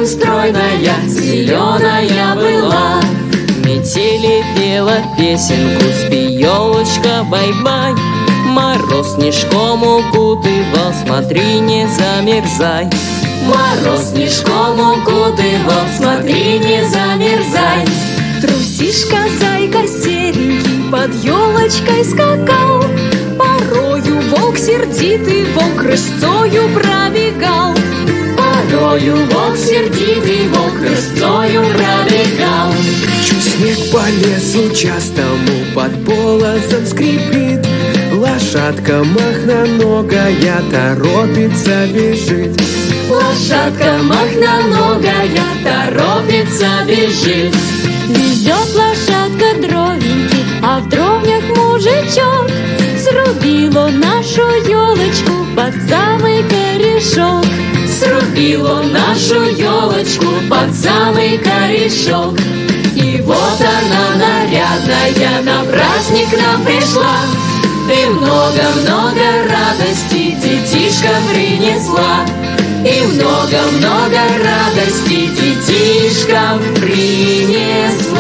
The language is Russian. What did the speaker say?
стройная, зеленая была. Метели пела песенку, спи, елочка, бай-бай. Мороз снежком укутывал, смотри, не замерзай. Мороз снежком укутывал, смотри, не замерзай. Трусишка, зайка серенький под елочкой скакал. Порою волк сердитый, волк рысцою пробегал. Порою волк сердитый, волк рысцою пробегал. Чуть снег по лесу частому под полозом скрипит. Лошадка махноногая торопится, бежит. Лошадка махноногая торопится, бежит. Везет лошадка дровеньки, а в дровнях мужичок. Срубил он нашу елочку под самый корешок. Срубил он нашу елочку под самый корешок. И вот она нарядная на праздник нам пришла. И много-много радости детишкам принесла. И много-много радости детишкам принесла.